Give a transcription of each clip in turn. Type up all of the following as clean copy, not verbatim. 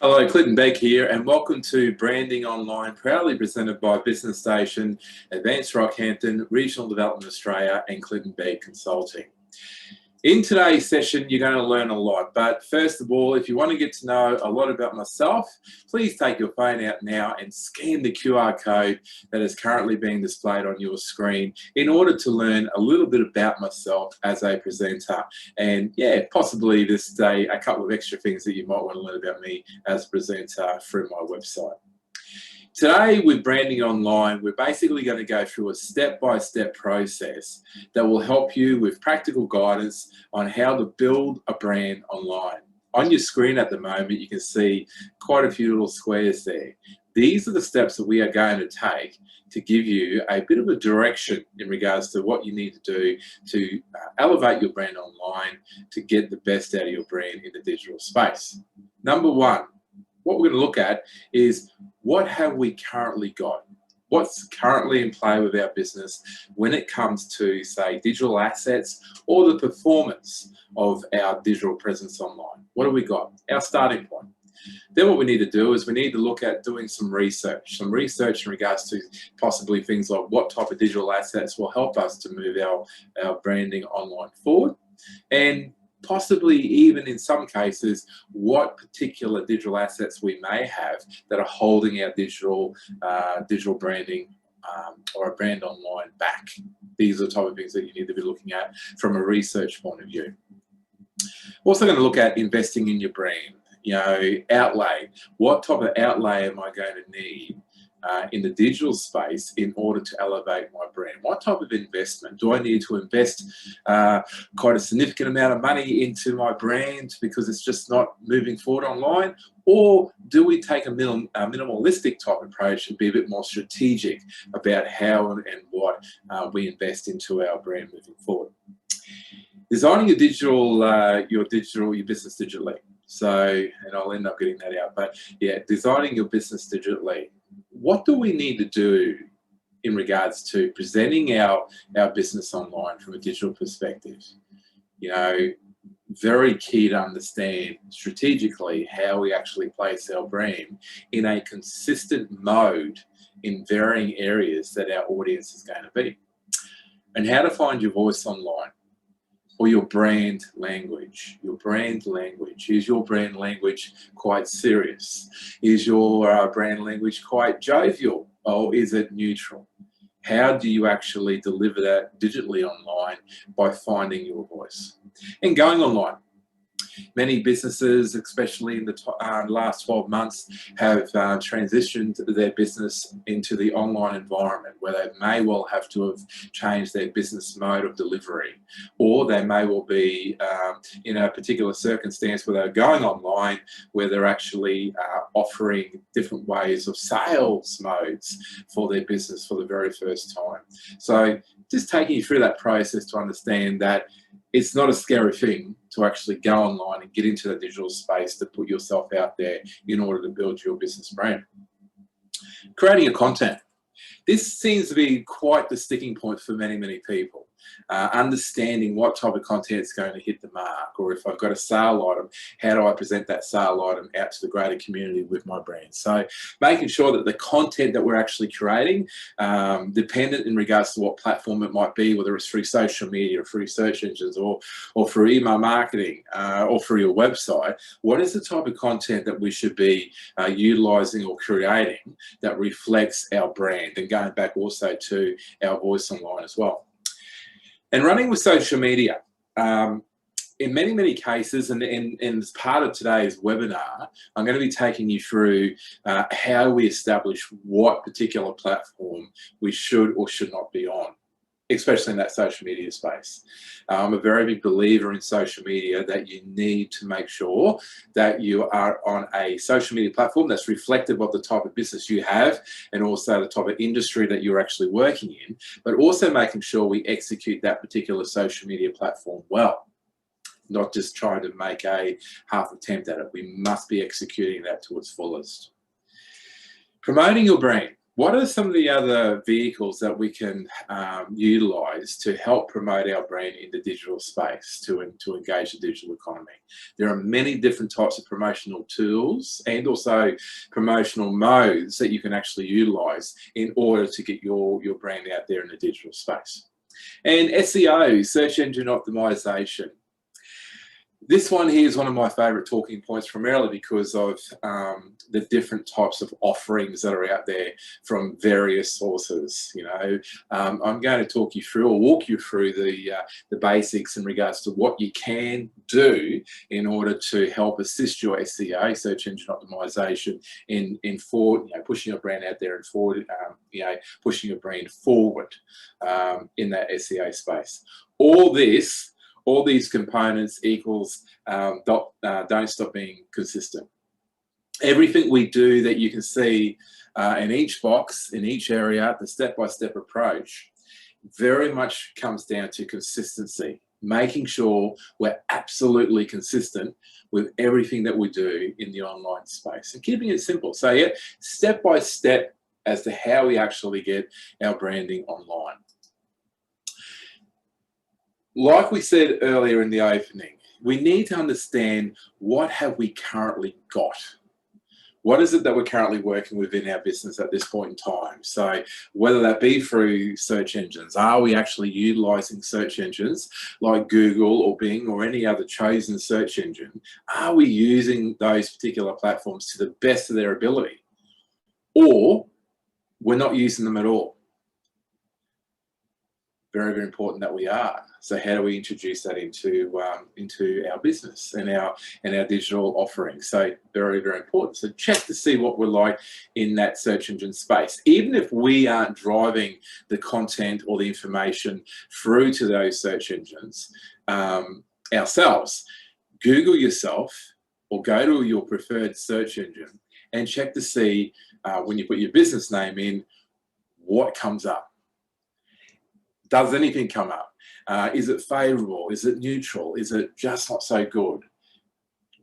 Hello, Clinton Begg here, and welcome to Branding Online, proudly presented by Business Station, Advanced Rockhampton, Regional Development Australia, and Clinton Begg Consulting. In today's session, you're going to learn a lot, but first of all, if you want to get to know a lot about myself, please take your phone out now and scan the QR code that is currently being displayed on your screen in order to learn a little bit about myself as a presenter. And yeah, possibly this day, a couple of extra things that you might want to learn about me as a presenter through my website. Today with Branding Online, we're basically going to go through a step-by-step process that will help you with practical guidance on how to build a brand online. On your screen at the moment, you can see quite a few little squares there. These are the steps that we are going to take to give you a bit of a direction in regards to what you need to do to elevate your brand online to get the best out of your brand in the digital space. Number one, what we're going to look at is what have we currently got? What's currently in play with our business when it comes to, say, digital assets or the performance of our digital presence online? What have we got? Our starting point. Then what we need to do is we need to look at doing some research in regards to possibly things like what type of digital assets will help us to move our branding online forward, and possibly even in some cases, what particular digital assets we may have that are holding our digital branding or a brand online back. These are the type of things that you need to be looking at from a research point of view. We're also going to look at investing in your brand, outlay. What type of outlay am I going to need in the digital space in order to elevate my brand? What type of investment? Do I need to invest quite a significant amount of money into my brand because it's just not moving forward online? Or do we take a minimalistic type approach and be a bit more strategic about how and what we invest into our brand moving forward? Designing your business digitally. So, and I'll end up getting that out, but yeah, designing your business digitally. What do we need to do in regards to presenting our business online from a digital perspective? Very key to understand strategically how we actually place our brand in a consistent mode in varying areas that our audience is going to be. And how to find your voice online, or your brand language. Your brand language. Is your brand language quite serious? Is your brand language quite jovial, or is it neutral? How do you actually deliver that digitally online by finding your voice? And going online. Many businesses, especially in the last 12 months, have transitioned their business into the online environment where they may well have to have changed their business mode of delivery, or they may well be in a particular circumstance where they're going online, where they're actually offering different ways of sales modes for their business for the very first time. So just taking you through that process to understand that it's not a scary thing to actually go online and get into the digital space to put yourself out there in order to build your business brand. Creating your content. This seems to be quite the sticking point for many, many people. Understanding what type of content is going to hit the mark, or if I've got a sale item, how do I present that sale item out to the greater community with my brand? So making sure that the content that we're actually creating, dependent in regards to what platform it might be, whether it's through social media or through search engines or through email marketing or through your website, what is the type of content that we should be utilizing or creating that reflects our brand, and going back also to our voice online as well. And running with social media. In many, many cases, and as part of today's webinar, I'm going to be taking you through how we establish what particular platform we should or should not be on, especially in that social media space. I'm a very big believer in social media, that you need to make sure that you are on a social media platform that's reflective of the type of business you have and also the type of industry that you're actually working in, but also making sure we execute that particular social media platform well. Not just trying to make a half attempt at it. We must be executing that to its fullest. Promoting your brand. What are some of the other vehicles that we can utilise to help promote our brand in the digital space, to engage the digital economy? There are many different types of promotional tools and also promotional modes that you can actually utilise in order to get your brand out there in the digital space. And SEO, search engine optimization. This one here is one of my favourite talking points, primarily because of the different types of offerings that are out there from various sources. You know, I'm going to talk you through or walk you through the basics in regards to what you can do in order to help assist your SEO, search engine optimization, in forward, pushing your brand out there and forward, pushing your brand forward in that SEO space. All these components equals don't stop being consistent. Everything we do that you can see in each box, in each area, the step-by-step approach, very much comes down to consistency, making sure we're absolutely consistent with everything that we do in the online space and keeping it simple. So yeah, step-by-step as to how we actually get our branding online. Like we said earlier in the opening, we need to understand what have we currently got. What is it that we're currently working with in our business at this point in time? So whether that be through search engines, are we actually utilizing search engines like Google or Bing or any other chosen search engine? Are we using those particular platforms to the best of their ability? Or we're not using them at all? Very, very important that we are. So how do we introduce that into our business and our digital offerings? So very, very important. So check to see what we're like in that search engine space. Even if we aren't driving the content or the information through to those search engines ourselves, Google yourself or go to your preferred search engine and check to see when you put your business name in, what comes up. Does anything come up? Is it favourable? Is it neutral? Is it just not so good?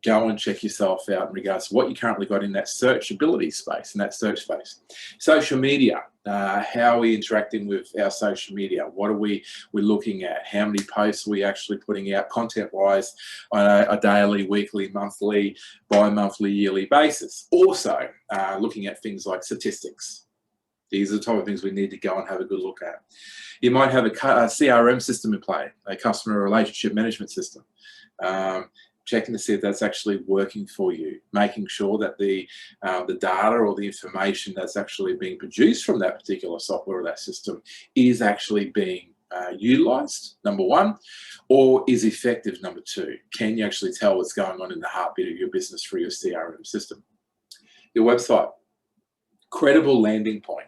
Go and check yourself out in regards to what you currently got in that searchability space, in that search space. Social media, how are we interacting with our social media? What are we looking at? How many posts are we actually putting out content-wise on a daily, weekly, monthly, bi-monthly, yearly basis? Also, looking at things like statistics. These are the type of things we need to go and have a good look at. You might have a CRM system in play, a customer relationship management system. Checking to see if that's actually working for you, making sure that the data or the information that's actually being produced from that particular software or that system is actually being utilized, number one, or is effective, number two. Can you actually tell what's going on in the heartbeat of your business through your CRM system? Your website, credible landing point.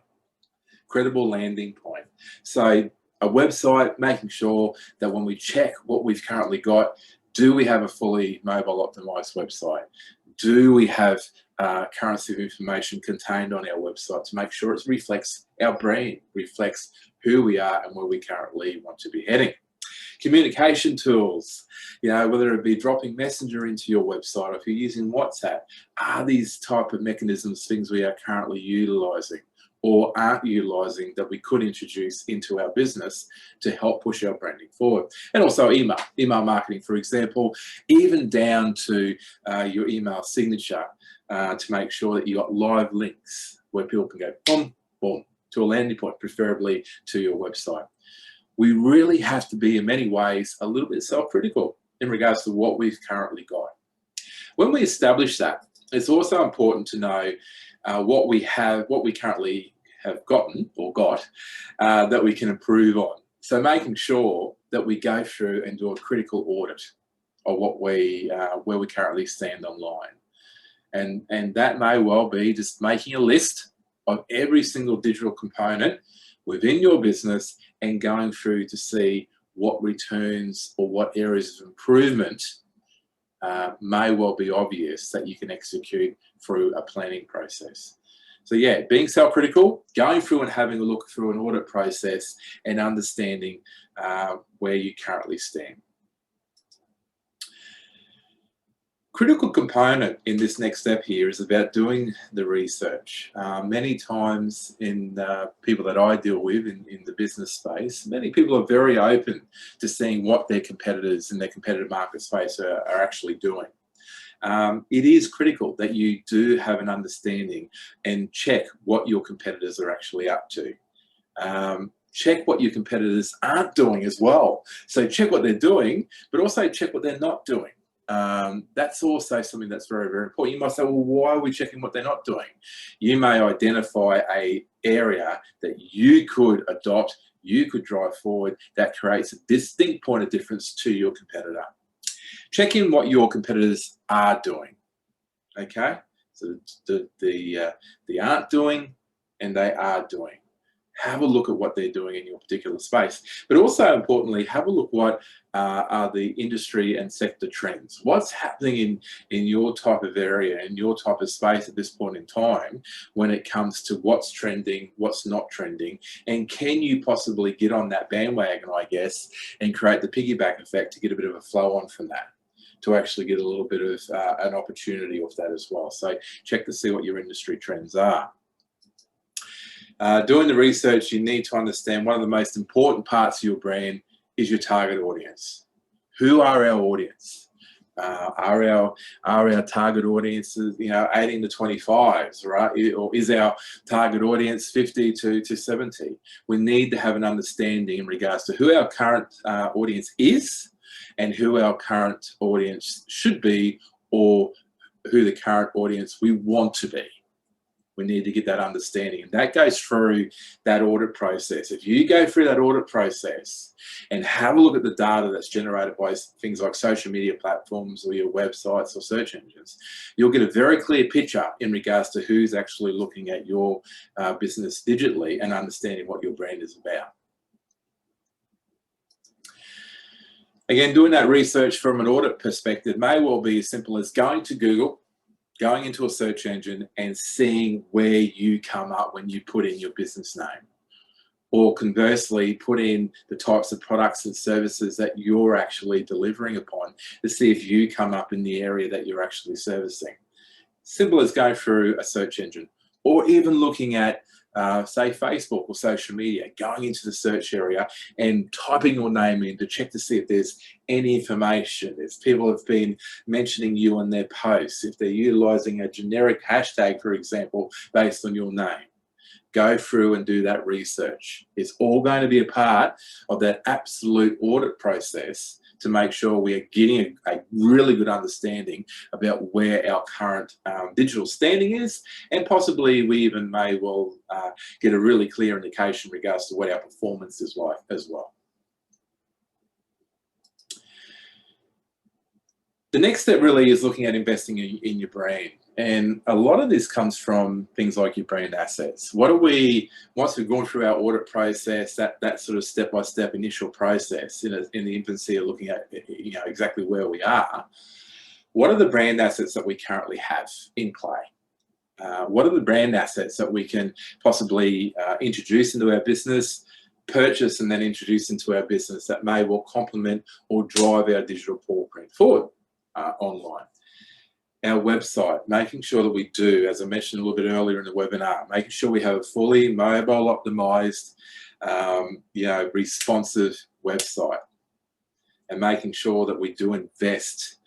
Credible landing point. So a website, making sure that when we check what we've currently got, do we have a fully mobile optimized website? Do we have currency of information contained on our website to make sure it reflects our brand, reflects who we are and where we currently want to be heading? Communication tools, whether it be dropping Messenger into your website or if you're using WhatsApp, are these type of mechanisms things we are currently utilizing or aren't utilising that we could introduce into our business to help push our branding forward? And also email marketing, for example, even down to your email signature to make sure that you got live links where people can go boom, boom, to a landing point, preferably to your website. We really have to be, in many ways, a little bit self-critical in regards to what we've currently got. When we establish that, it's also important to know what we currently have gotten or got that we can improve on. So making sure that we go through and do a critical audit of what where we currently stand online. And that may well be just making a list of every single digital component within your business and going through to see what returns or what areas of improvement may well be obvious that you can execute through a planning process. So yeah, being self-critical, going through and having a look through an audit process and understanding where you currently stand. Critical component in this next step here is about doing the research. Many times in people that I deal with in the business space, many people are very open to seeing what their competitors in their competitive market space are actually doing. It is critical that you do have an understanding and check what your competitors are actually up to. Check what your competitors aren't doing as well. So check what they're doing, but also check what they're not doing. That's also something that's very, very important. You might say, well, why are we checking what they're not doing? You may identify an area that you could adopt, you could drive forward, that creates a distinct point of difference to your competitor. Check in what your competitors are doing, okay? So the aren't doing and they are doing. Have a look at what they're doing in your particular space. But also importantly, have a look what are the industry and sector trends. What's happening in your type of area, in your type of space at this point in time when it comes to what's trending, what's not trending, and can you possibly get on that bandwagon, I guess, and create the piggyback effect to get a bit of a flow on from that, to actually get a little bit of an opportunity off that as well. So check to see what your industry trends are. Doing the research, you need to understand one of the most important parts of your brand is your target audience. Who are our audience? Are our target audiences, 18 to 25s, right? Or is our target audience 50 to 70? We need to have an understanding in regards to who our current audience is and who our current audience should be, or who the current audience we want to be. We need to get that understanding, and that goes through that audit process. If you go through that audit process and have a look at the data that's generated by things like social media platforms or your websites or search engines, you'll get a very clear picture in regards to who's actually looking at your business digitally and understanding what your brand is about. Again, doing that research from an audit perspective may well be as simple as going to Google, going into a search engine and seeing where you come up when you put in your business name. Or conversely, put in the types of products and services that you're actually delivering upon to see if you come up in the area that you're actually servicing. Simple as going through a search engine, or even looking at say Facebook or social media, going into the search area and typing your name in to check to see if there's any information, if people have been mentioning you on their posts, if they're utilizing a generic hashtag, for example, based on your name. Go through and do that research. It's all going to be a part of that absolute audit process to make sure we are getting a really good understanding about where our current digital standing is, and possibly we even may well get a really clear indication in regards to what our performance is like as well. The next step really is looking at investing in your brand. And a lot of this comes from things like your brand assets. What are we, once we've gone through our audit process, that sort of step-by-step initial process in the infancy of looking at exactly where we are, what are the brand assets that we currently have in play? What are the brand assets that we can possibly introduce into our business, purchase and then introduce into our business that may well complement or drive our digital footprint forward online? Our website, making sure that we do, as I mentioned a little bit earlier in the webinar, making sure we have a fully mobile optimized, responsive website, and making sure that we do invest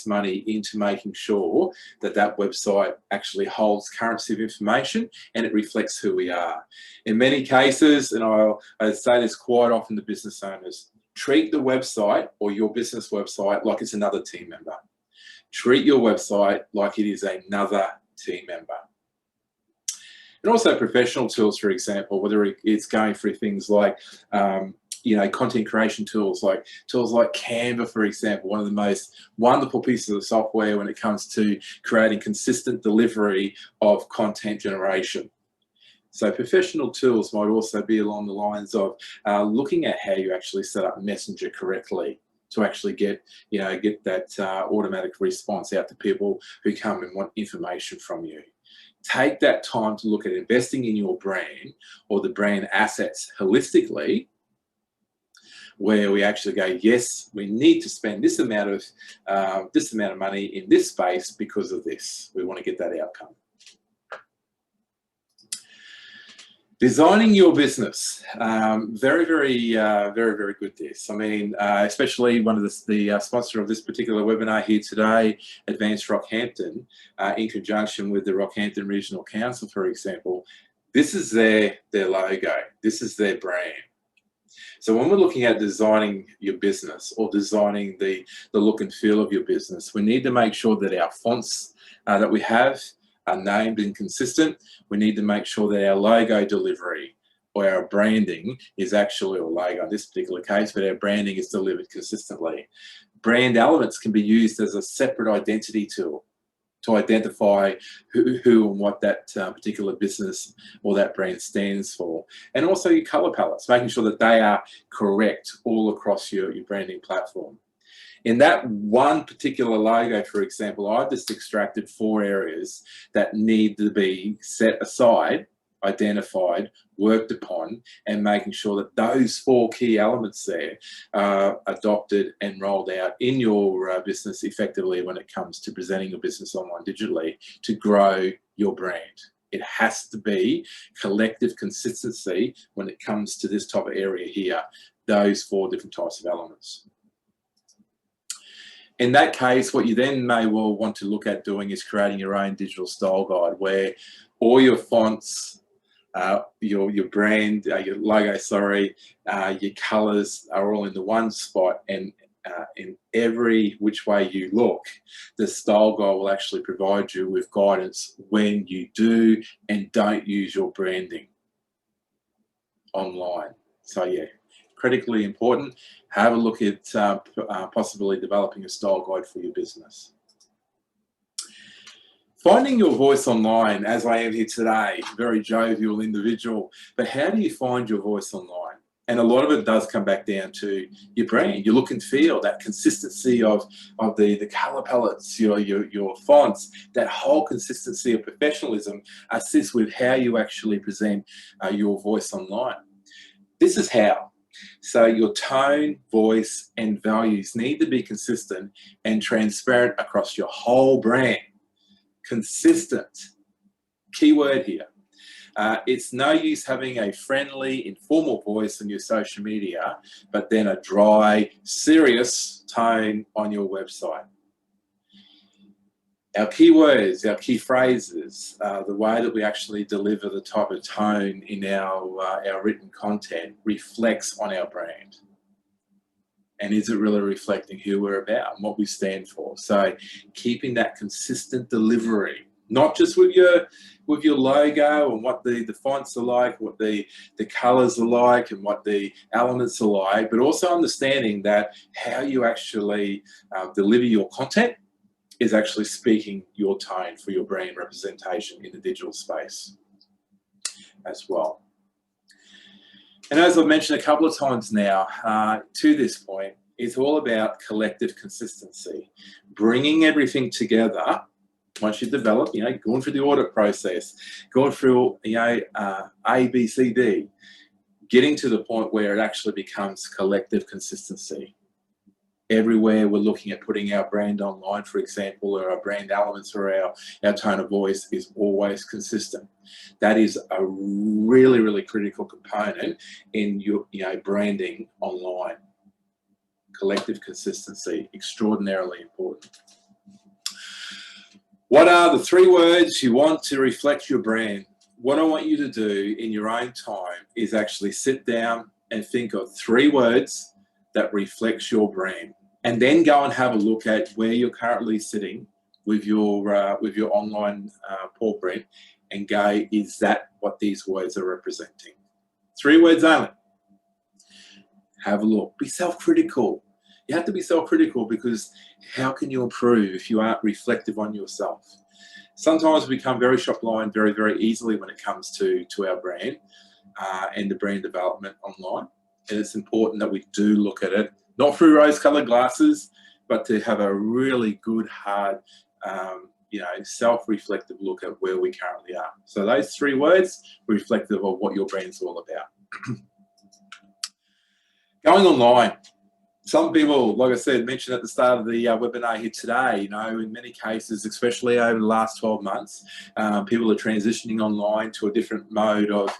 money into making sure that that website actually holds currency of information and it reflects who we are. In many cases, and I say this quite often to business owners, treat the website or your business website like it's another team member. Treat your website like it is another team member. And also professional tools, for example, whether it's going through things like, content creation tools like Canva, for example, one of the most wonderful pieces of software when it comes to creating consistent delivery of content generation. So professional tools might also be along the lines of looking at how you actually set up Messenger correctly, to actually get that automatic response out to people who come and want information from you. Take that time to look at investing in your brand or the brand assets holistically, where we actually go, yes, we need to spend this amount of money in this space because of this. We want to get that outcome. Designing your business, very good this. I mean, especially one of the sponsor of this particular webinar here today, Advanced Rockhampton, in conjunction with the Rockhampton Regional Council, for example, this is their logo, this is their brand. So when we're looking at designing your business or designing the look and feel of your business, we need to make sure that our fonts that we have are named and consistent. We need to make sure that our logo delivery or our branding is actually, or logo in this particular case, but our branding is delivered consistently. Brand elements can be used as a separate identity tool to identify who and what that particular business or that brand stands for. And also your color palettes, making sure that they are correct all across your branding platform. In that one particular logo, for example, I've just extracted 4 areas that need to be set aside, identified, worked upon, and making sure that those 4 key elements there are adopted and rolled out in your business effectively when it comes to presenting your business online digitally to grow your brand. It has to be collective consistency when it comes to this type of area here, those 4 different types of elements. In that case, what you then may well want to look at doing is creating your own digital style guide where all your fonts, your brand, your logo, sorry, your colors are all in the one spot, and in every which way you look, the style guide will actually provide you with guidance when you do and don't use your branding online. So yeah, critically important. Have a look at possibly developing a style guide for your business. Finding your voice online, as I am here today, very jovial individual, but how do you find your voice online? And a lot of it does come back down to your brand, your look and feel, that consistency of the color palettes, your fonts, that whole consistency of professionalism assists with how you actually present your voice online. This is how. So your tone, voice, and values need to be consistent and transparent across your whole brand. Consistent. Key word here. It's no use having a friendly, informal voice on your social media, but then a dry, serious tone on your website. Our key words, our key phrases, the way that we actually deliver the type of tone in our written content reflects on our brand. And is it really reflecting who we're about and what we stand for? So keeping that consistent delivery, not just with your logo and what the fonts are like, what the colors are like and what the elements are like, but also understanding that how you actually deliver your content is actually speaking your tone for your brand representation in the digital space as well. And as I've mentioned a couple of times now, to this point, it's all about collective consistency, bringing everything together. Once you develop, going through the audit process, going through, A, B, C, D, getting to the point where it actually becomes collective consistency. Everywhere we're looking at putting our brand online, for example, or our brand elements or our tone of voice is always consistent. That is a really, really critical component in your branding online. Collective consistency, extraordinarily important. What are the 3 words you want to reflect your brand? What I want you to do in your own time is actually sit down and think of 3 words that reflects your brand. And then go and have a look at where you're currently sitting with your online footprint and go, is that what these words are representing? 3 words only. Have a look. Be self-critical. You have to be self-critical because how can you improve if you aren't reflective on yourself? Sometimes we become very shop-blind very, very easily when it comes to our brand and the brand development online. And it's important that we do look at it, not through rose-colored glasses, but to have a really good, hard, self-reflective look at where we currently are. So those 3 words reflective of what your brand's all about. Going online. Some people, like I said, mentioned at the start of the webinar here today, in many cases, especially over the last 12 months, people are transitioning online to a different mode of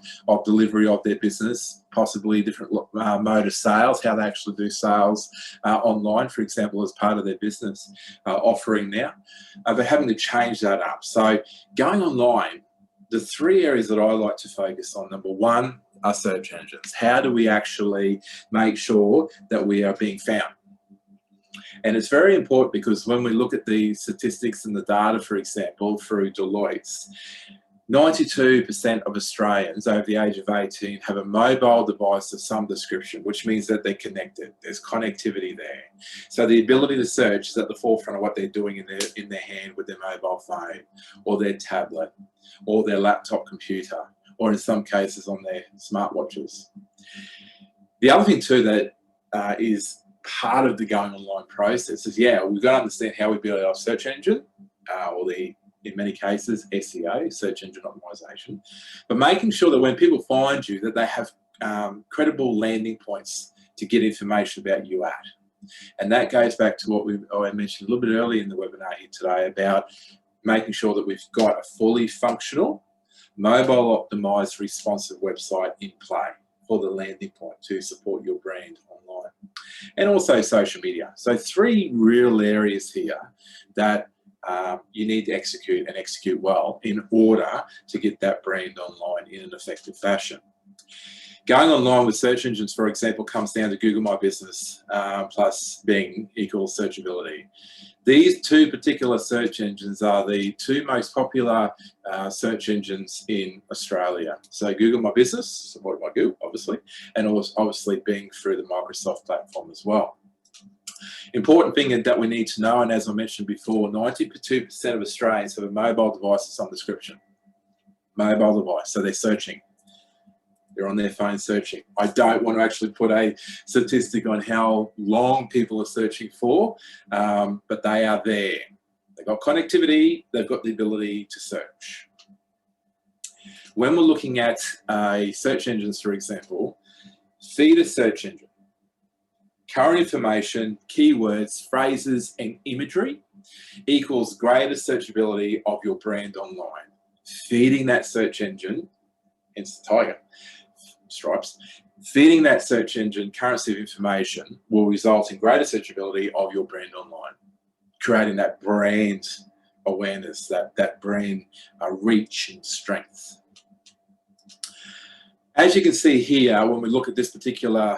delivery of their business, possibly a different mode of sales, how they actually do sales online, for example, as part of their business offering now. But having to change that up. So going online, the three areas that I like to focus on, number one, are search engines. How do we actually make sure that we are being found? And it's very important because when we look at the statistics and the data, for example, through Deloitte's, 92% of Australians over the age of 18 have a mobile device of some description, which means that they're connected. There's connectivity there. So the ability to search is at the forefront of what they're doing in their hand with their mobile phone or their tablet or their laptop computer, or in some cases on their smartwatches. The other thing too that is part of the going online process is, we've got to understand how we build our search engine, or in many cases, SEO, search engine optimization, but making sure that when people find you, that they have credible landing points to get information about you at. And that goes back to what I mentioned a little bit earlier in the webinar here today about making sure that we've got a fully functional, mobile optimized, responsive website in play for the landing point to support your brand online. And also social media. So three real areas here that you need to execute and execute well in order to get that brand online in an effective fashion. Going online with search engines, for example, comes down to Google My Business plus Bing equals searchability. These two particular search engines are the two most popular search engines in Australia. So Google My Business, supported by Google, obviously, and also obviously Bing through the Microsoft platform as well. Important thing that we need to know, and as I mentioned before, 92% of Australians have a mobile device of some description. Mobile device, so they're searching. They're on their phone searching. I don't want to actually put a statistic on how long people are searching for, but they are there. They've got connectivity, they've got the ability to search. When we're looking at search engines, for example, feed a search engine. Current information, keywords, phrases, and imagery equals greater searchability of your brand online. Feeding that search engine, hence the tiger stripes, feeding that search engine currency of information will result in greater searchability of your brand online, creating that brand awareness, that brand reach and strength. As you can see here, when we look at this particular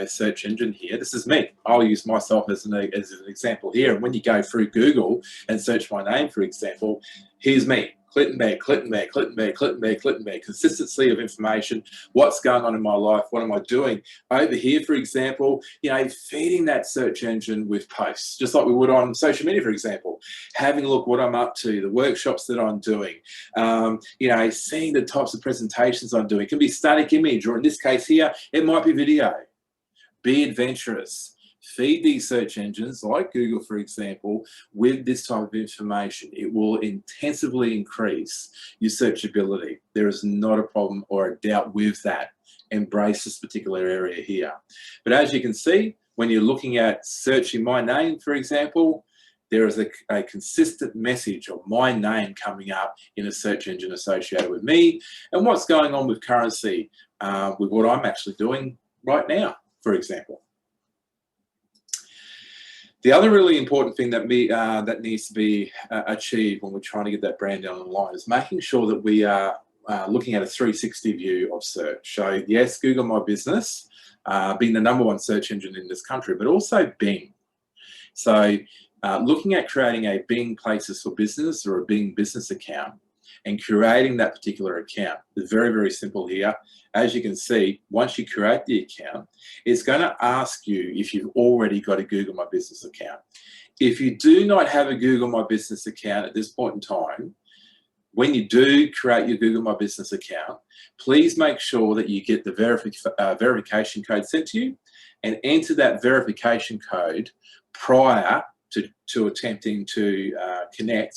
search engine here, this is me. I'll use myself as an example here. And when you go through Google and search my name, for example, here's me. Clinton Begg, Clinton Begg, Clinton Begg, Clinton Begg, Clinton Begg. Consistency of information, what's going on in my life, what am I doing? Over here, for example, feeding that search engine with posts, just like we would on social media, for example. Having a look what I'm up to, the workshops that I'm doing, seeing the types of presentations I'm doing. It can be static image, or in this case here, it might be video. Be adventurous. Feed these search engines like Google, for example, with this type of information. It will intensively increase your searchability. There is not a problem or a doubt with that. Embrace this particular area here. But as you can see, when you're looking at searching my name, for example, there is a consistent message of my name coming up in a search engine associated with me and what's going on with currency, with what I'm actually doing right now, for example. The other really important thing that needs to be achieved when we're trying to get that brand down online is making sure that we are looking at a 360 view of search. So yes, Google My Business being the #1 search engine in this country, but also Bing. So looking at creating a Bing Places for Business or a Bing business account and creating that particular account is very, very simple here. As you can see, once you create the account, it's going to ask you if you've already got a Google My Business account. If you do not have a Google My Business account at this point in time, when you do create your Google My Business account, please make sure that you get the verification code sent to you and enter that verification code prior to attempting to connect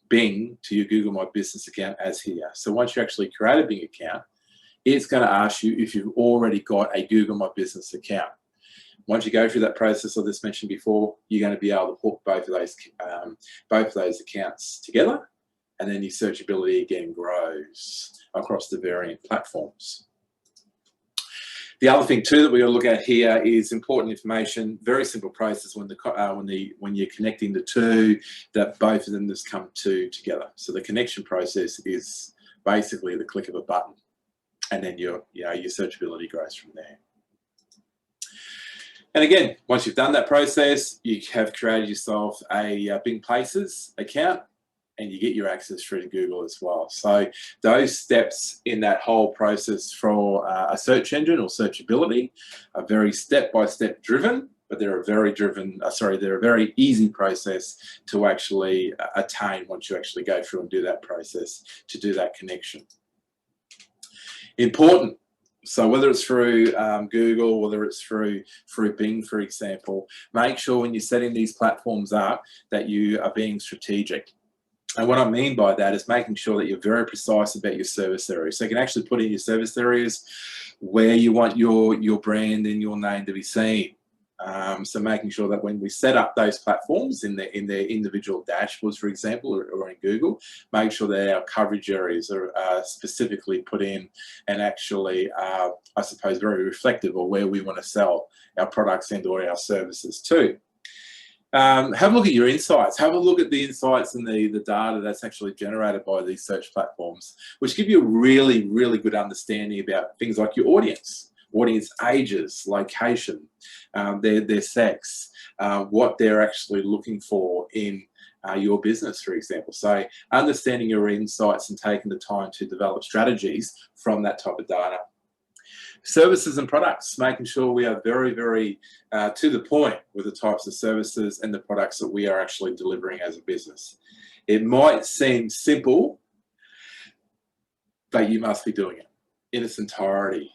Bing to your Google My Business account as here. So once you actually create a Bing account, it's going to ask you if you've already got a Google My Business account. Once you go through that process I just mentioned before, you're going to be able to hook both of those accounts together, and then your searchability again grows across the variant platforms. The other thing too that we're going to look at here is important information. Very simple process when you're connecting the two, that both of them just come together. So the connection process is basically the click of a button, and then your searchability grows from there. And again, once you've done that process, you have created yourself a Bing Places account, and you get your access through to Google as well. So those steps in that whole process for a search engine or searchability are very step-by-step driven, but they're a very easy process to actually attain once you actually go through and do that process to do that connection. Important. So whether it's through Google, whether it's through Bing, for example, make sure when you're setting these platforms up that you are being strategic. And what I mean by that is making sure that you're very precise about your service areas. So you can actually put in your service areas where you want your brand and your name to be seen. So making sure that when we set up those platforms in their individual dashboards, for example, or in Google, make sure that our coverage areas are specifically put in and actually, I suppose, very reflective of where we want to sell our products and or our services to. Have a look at your insights. Have a look at the insights and the data that's actually generated by these search platforms, which give you a really, really good understanding about things like your audience ages, location, their sex, what they're actually looking for in your business, for example. So understanding your insights and taking the time to develop strategies from that type of data. Services and products, making sure we are very, very to the point with the types of services and the products that we are actually delivering as a business. It might seem simple, but you must be doing it in its entirety,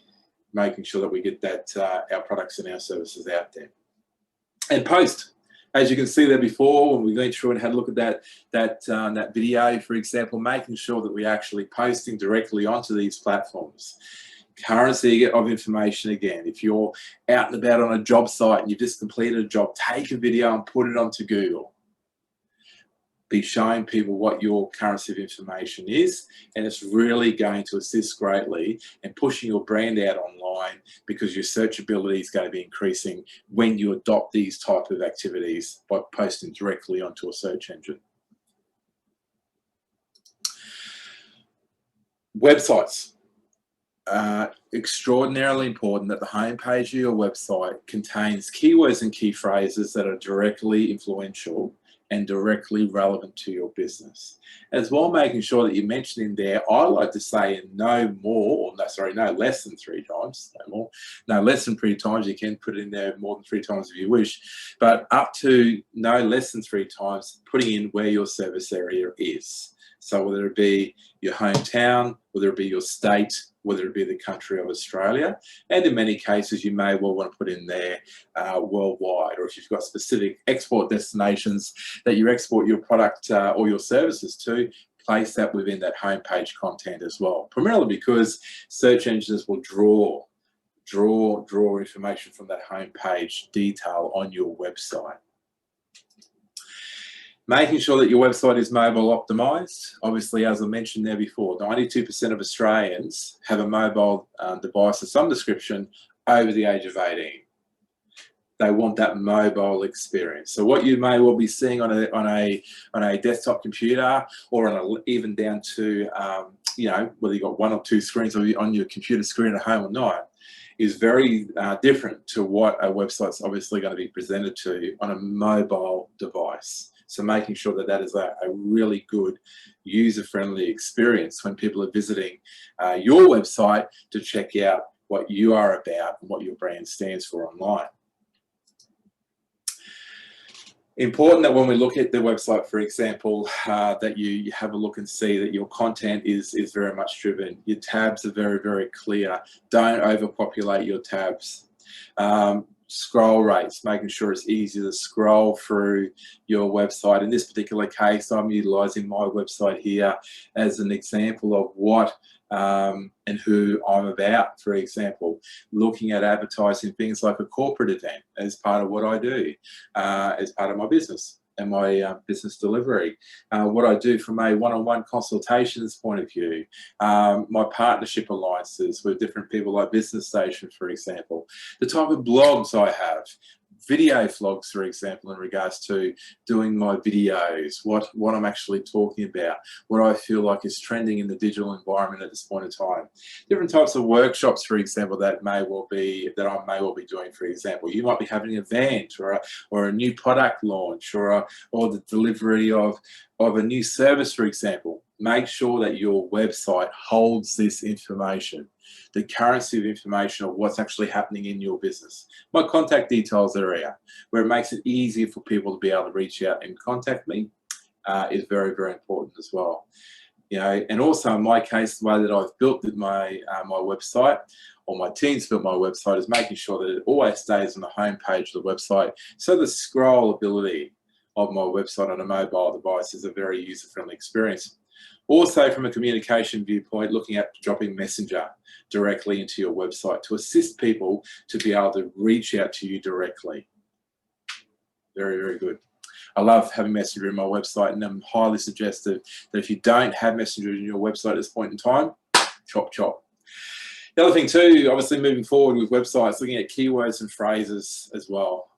making sure that we get that our products and our services out there. And post, as you can see there before, when we went through and had a look at that video, for example, making sure that we're actually posting directly onto these platforms. Currency of information again. If you're out and about on a job site and you've just completed a job, take a video and put it onto Google. Be showing people what your currency of information is, and it's really going to assist greatly in pushing your brand out online, because your searchability is going to be increasing when you adopt these type of activities by posting directly onto a search engine. Websites. Extraordinarily important that the homepage of your website contains keywords and key phrases that are directly influential and directly relevant to your business. As well, making sure that you mention in there, I like to say no less than 3 times, no less than 3 times. You can put it in there more than 3 times if you wish, but up to no less than 3 times, putting in where your service area is. So whether it be your hometown, whether it be your state, whether it be the country of Australia, and in many cases you may well want to put in there worldwide, or if you've got specific export destinations that you export your product or your services to, place that within that homepage content as well. Primarily because search engines will draw information from that homepage detail on your website. Making sure that your website is mobile optimized. Obviously, as I mentioned there before, 92% of Australians have a mobile device of some description over the age of 18. They want that mobile experience. So what you may well be seeing on a desktop computer, or even down to whether you've got 1 or 2 screens on your computer screen at home or not, is very different to what a website's obviously going to be presented to on a mobile device. So making sure that that is a really good user-friendly experience when people are visiting your website to check out what you are about and what your brand stands for online. Important that when we look at the website, for example, that you have a look and see that your content is very much driven. Your tabs are very, very clear. Don't overpopulate your tabs. scroll rates, making sure it's easy to scroll through your website. In this particular case, I'm utilizing my website here as an example of what and who I'm about. For example, looking at advertising things like a corporate event as part of what I do, as part of my business and my business delivery. What I do from a one-on-one consultations point of view, my partnership alliances with different people like Business Station, for example, the type of blogs I have, video vlogs, for example, in regards to doing my videos, what I'm actually talking about, what I feel like is trending in the digital environment at this point in time. Different types of workshops, for example, that I may well be doing. For example, you might be having an event or a new product launch or the delivery of a new service, for example. Make sure that your website holds this information, the currency of information of what's actually happening in your business. My contact details area, where it makes it easier for people to be able to reach out and contact me, is very, very important as well. You know, and also in my case, the way that I've built my my website, or my team's built my website, is making sure that it always stays on the home page of the website, so the scrollability of my website on a mobile device is a very user-friendly experience. Also, from a communication viewpoint, looking at dropping Messenger directly into your website to assist people to be able to reach out to you directly. Very, very good. I love having Messenger in my website, and I'm highly suggestive that if you don't have Messenger in your website at this point in time, chop, chop. The other thing too, obviously moving forward with websites, looking at keywords and phrases as well.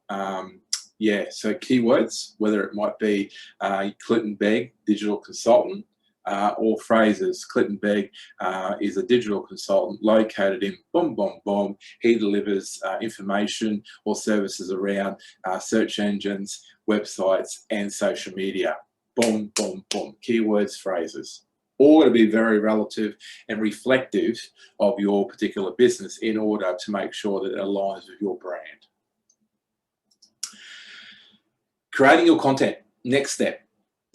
Yeah, so keywords, whether it might be Clinton Begg, digital consultant, or phrases. Clinton Begg is a digital consultant located in boom, boom, boom. He delivers information or services around search engines, websites, and social media. Boom, boom, boom. Keywords, phrases. All to be very relative and reflective of your particular business in order to make sure that it aligns with your brand. Creating your content, next step.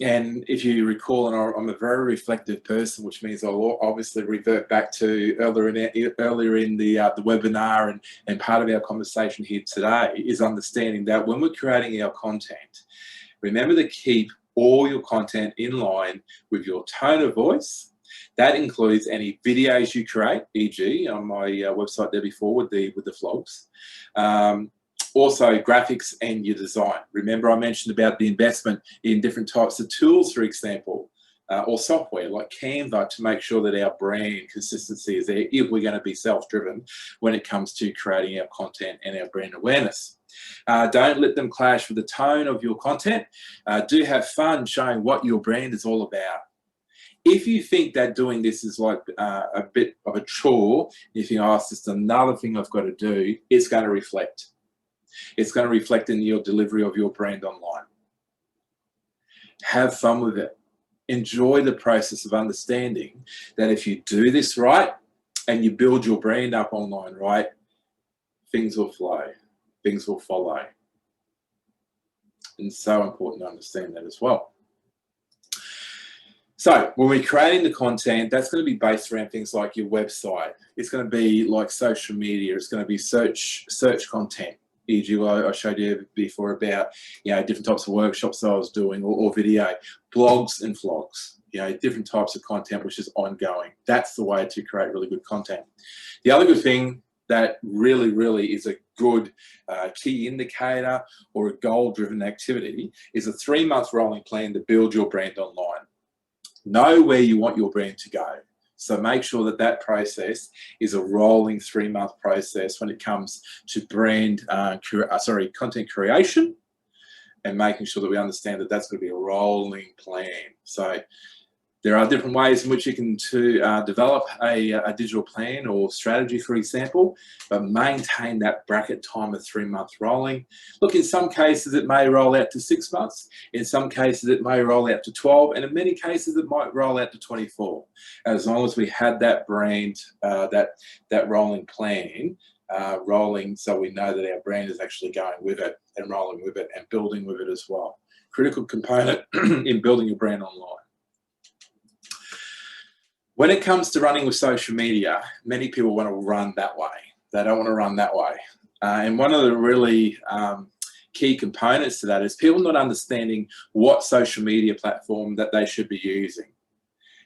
And if you recall, and I'm a very reflective person, which means I'll obviously revert back to earlier in the webinar and part of our conversation here today is understanding that when we're creating our content, remember to keep all your content in line with your tone of voice. That includes any videos you create, e.g. on my website there before with the vlogs. Also, graphics and your design. Remember, I mentioned about the investment in different types of tools, for example, or software like Canva, to make sure that our brand consistency is there if we're going to be self-driven when it comes to creating our content and our brand awareness. Don't let them clash with the tone of your content. Do have fun showing what your brand is all about. If you think that doing this is like a bit of a chore, if you ask, it's another thing I've got to do, it's going to reflect. It's going to reflect in your delivery of your brand online. Have fun with it. Enjoy the process of understanding that if you do this right and you build your brand up online right, things will flow, things will follow. And it's so important to understand that as well. So when we're creating the content, that's going to be based around things like your website. It's going to be like social media. It's going to be search content. E.g., I showed you before about, you know, different types of workshops that I was doing, or video, blogs and vlogs, you know, different types of content which is ongoing. That's the way to create really good content. The other good thing that really is a good key indicator or a goal-driven activity is a 3-month rolling plan to build your brand online. Know where you want your brand to go. So make sure that that process is a rolling 3-month process when it comes to brand, content creation, and making sure that we understand that that's going to be a rolling plan. So there are different ways in which you can develop a digital plan or strategy, for example, but maintain that bracket time of 3-month rolling. Look, in some cases it may roll out to 6 months, in some cases it may roll out to 12, and in many cases it might roll out to 24. As long as we had that brand, that rolling plan, rolling, so we know that our brand is actually going with it and rolling with it and building with it as well. Critical component in building your brand online. When it comes to running with social media, many people want to run that way. They don't want to run that way. And one of the really key components to that is people not understanding what social media platform that they should be using.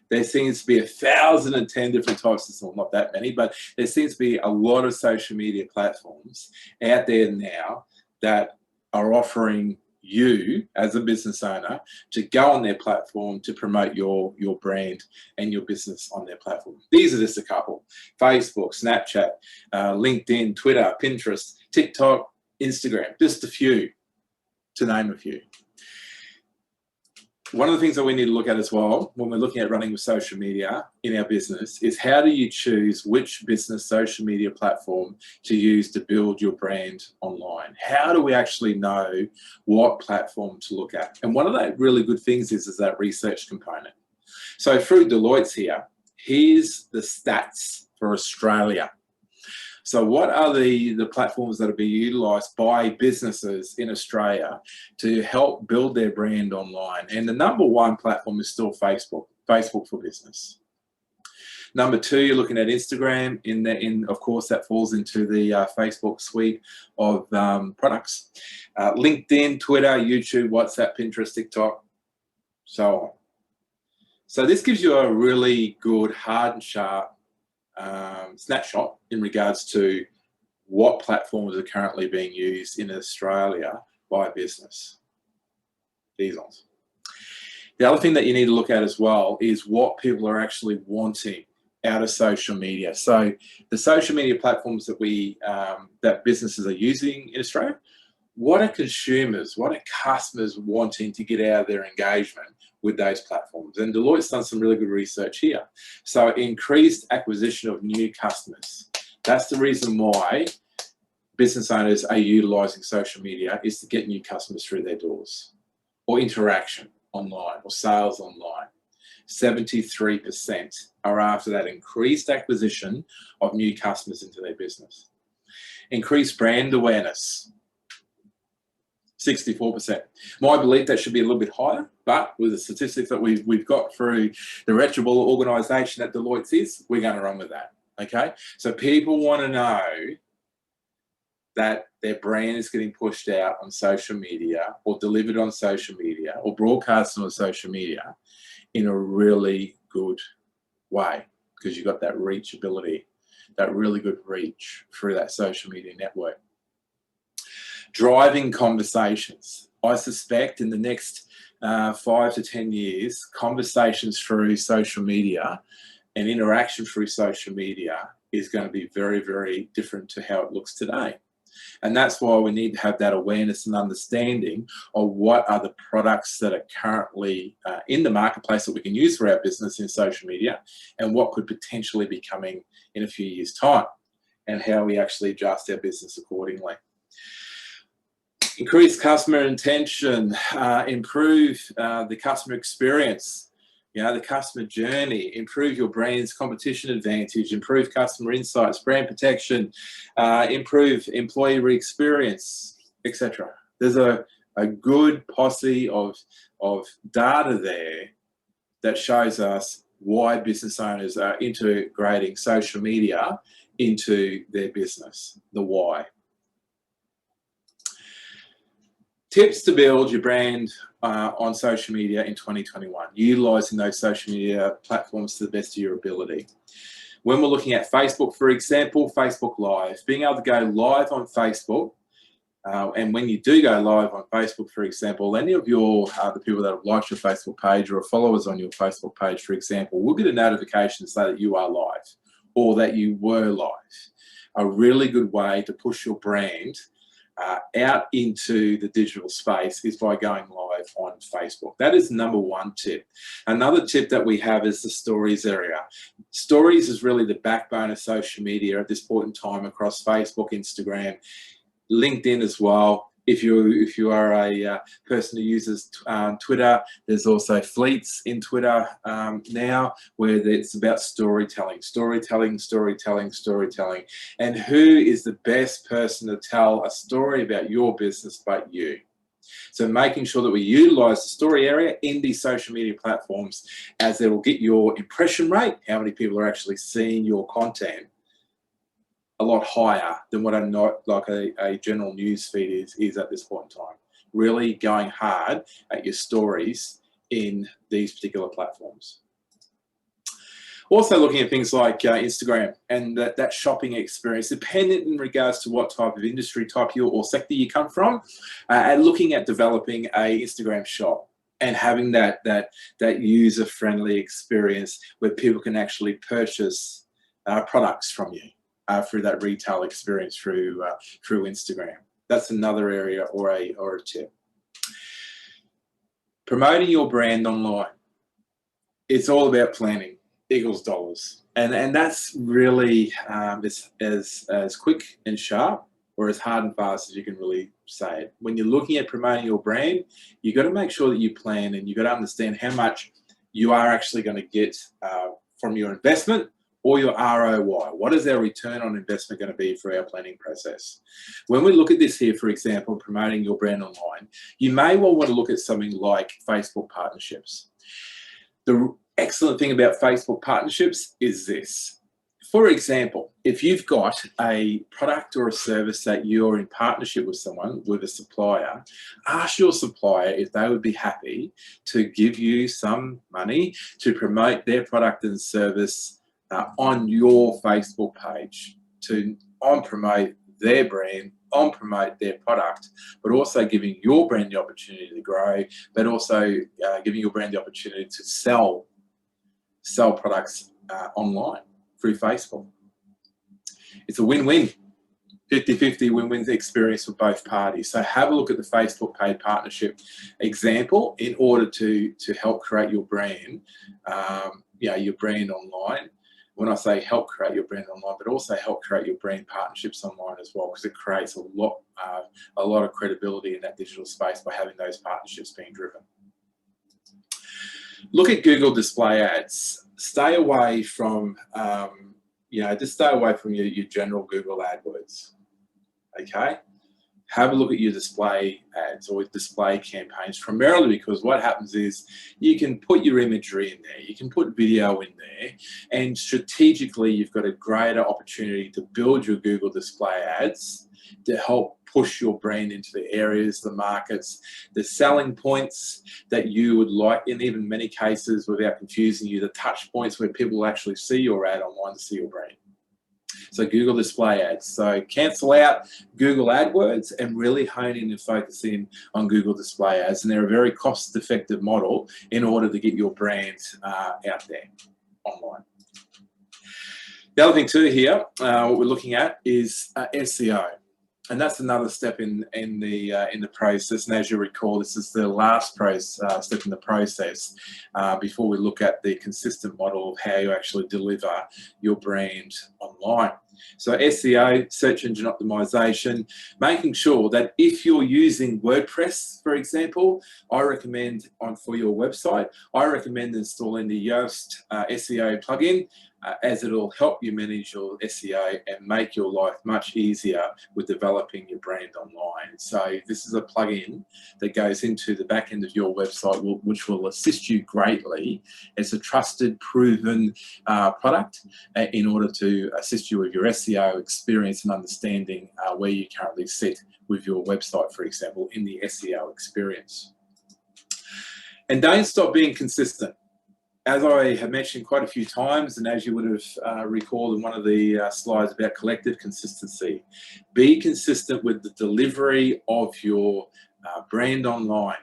There seems to be 1,010 different types of, well, not that many, but there seems to be a lot of social media platforms out there now that are offering you as a business owner to go on their platform to promote your brand and your business on their platform. These are just a couple: Facebook, Snapchat, LinkedIn, Twitter, Pinterest, TikTok, Instagram, just a few, to name a few. One of the things that we need to look at as well when we're looking at running with social media in our business is, how do you choose which business social media platform to use to build your brand online? How do we actually know what platform to look at? And one of the really good things is that research component. So through Deloitte's here's the stats for Australia. So what are the platforms that are being utilised by businesses in Australia to help build their brand online? And the number one platform is still Facebook for Business. Number two, you're looking at Instagram. Of course, that falls into the Facebook suite of products. LinkedIn, Twitter, YouTube, WhatsApp, Pinterest, TikTok, so on. So this gives you a really good, hard and sharp snapshot in regards to what platforms are currently being used in Australia by business. These ones. The other thing that you need to look at as well is what people are actually wanting out of social media. So the social media platforms that that businesses are using in Australia, what are consumers, what are customers wanting to get out of their engagement with those platforms? And Deloitte's done some really good research here. So increased acquisition of new customers. That's the reason why business owners are utilising social media, is to get new customers through their doors, or interaction online, or sales online. 73% are after that increased acquisition of new customers into their business. Increased brand awareness. 64%. My belief that should be a little bit higher, but with the statistics that we've got through the reputable organisation that Deloitte is, we're going to run with that. Okay, so people want to know that their brand is getting pushed out on social media, or delivered on social media, or broadcast on social media in a really good way, because you've got that reachability, that really good reach through that social media network. Driving conversations. I suspect in the next 5 to 10 years, conversations through social media and interaction through social media is going to be very, very different to how it looks today. And that's why we need to have that awareness and understanding of what are the products that are currently in the marketplace that we can use for our business in social media, and what could potentially be coming in a few years' time, and how we actually adjust our business accordingly. Increase customer intention, improve the customer experience, the customer journey, improve your brand's competition advantage, improve customer insights, brand protection, improve employee experience, etc. There's a good posse of data there that shows us why business owners are integrating social media into their business, the why. Tips to build your brand on social media in 2021, utilising those social media platforms to the best of your ability. When we're looking at Facebook, for example, Facebook Live, being able to go live on Facebook, and when you do go live on Facebook, for example, any of the people that have liked your Facebook page or are followers on your Facebook page, for example, will get a notification to say that you are live, or that you were live. A really good way to push your brand out into the digital space is by going live on Facebook. That is number one tip. Another tip that we have is the stories area. Stories is really the backbone of social media at this point in time across Facebook, Instagram, LinkedIn as well. If you are a person who uses Twitter, there's also fleets in Twitter now, where it's about storytelling, and who is the best person to tell a story about your business but you. So making sure that we utilise the story area in these social media platforms, as it will get your impression rate, how many people are actually seeing your content, a lot higher than what a general news feed is at this point in time. Really going hard at your stories in these particular platforms. Also looking at things like Instagram and that shopping experience, dependent in regards to what type of industry type or sector you come from, and looking at developing a Instagram shop and having that user-friendly experience where people can actually purchase products from you through that retail experience through Instagram. That's another area or a tip. Promoting your brand online. It's all about planning equals dollars, and that's really as quick and sharp or as hard and fast as you can really say it. When you're looking at promoting your brand, you got to make sure that you plan, and you got to understand how much you are actually going to get from your investment or your ROI. What is our return on investment going to be for our planning process? When we look at this here, for example, promoting your brand online, you may well want to look at something like Facebook partnerships. The excellent thing about Facebook partnerships is this. For example, if you've got a product or a service that you're in partnership with someone, with a supplier, ask your supplier if they would be happy to give you some money to promote their product and service on your Facebook page, to promote their brand, promote their product, but also giving your brand the opportunity to grow, but also giving your brand the opportunity to sell products online through Facebook. It's a win-win, 50-50 win-win experience for both parties. So have a look at the Facebook paid partnership example in order to help create your brand, your brand online. When I say help create your brand online, but also help create your brand partnerships online as well, because it creates a lot of credibility in that digital space by having those partnerships being driven. Look at Google display ads. Stay away from, just stay away from your general Google AdWords, okay? Have a look at your display ads or display campaigns, primarily because what happens is you can put your imagery in there, you can put video in there, and strategically you've got a greater opportunity to build your Google display ads to help push your brand into the areas, the markets, the selling points that you would like, in even many cases, without confusing you, the touch points where people will actually see your ad online to see your brand. So Google display ads. So cancel out Google AdWords and really hone in and focus in on Google display ads. And they're a very cost-effective model in order to get your brand out there online. The other thing too here, what we're looking at is SEO. And that's another step in the process. And as you recall, this is the last step in the process before we look at the consistent model of how you actually deliver your brand online. So SEO, search engine optimization, making sure that if you're using WordPress, for example, I recommend for your website, I recommend installing the Yoast SEO plugin, as it'll help you manage your SEO and make your life much easier with developing your brand online. So this is a plugin that goes into the back end of your website, which will assist you greatly. It's a trusted, proven product in order to assist you with your SEO experience and understanding where you currently sit with your website, for example, in the SEO experience. And don't stop being consistent. As I have mentioned quite a few times, and as you would have recalled in one of the slides about collective consistency, be consistent with the delivery of your brand online.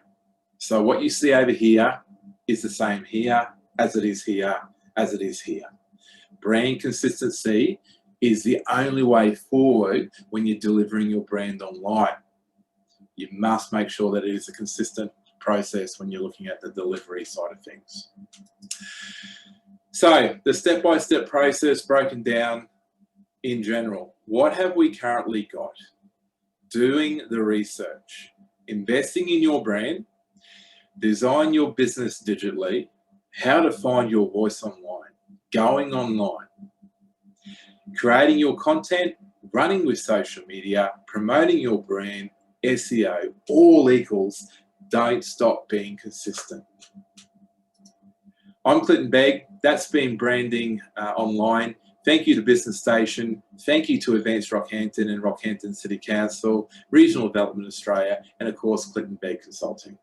So what you see over here is the same here, as it is here, as it is here. Brand consistency is the only way forward when you're delivering your brand online. You must make sure that it is a consistent process when you're looking at the delivery side of things. So the step-by-step process broken down in general. What have we currently got? Doing the research, investing in your brand, design your business digitally, how to find your voice online, going online, creating your content, running with social media, promoting your brand, SEO, all equals don't stop being consistent. I'm Clinton Begg. That's been branding online. Thank you to Business Station, thank you to Advanced Rockhampton and Rockhampton City Council, Regional Development Australia, and of course Clinton Begg Consulting.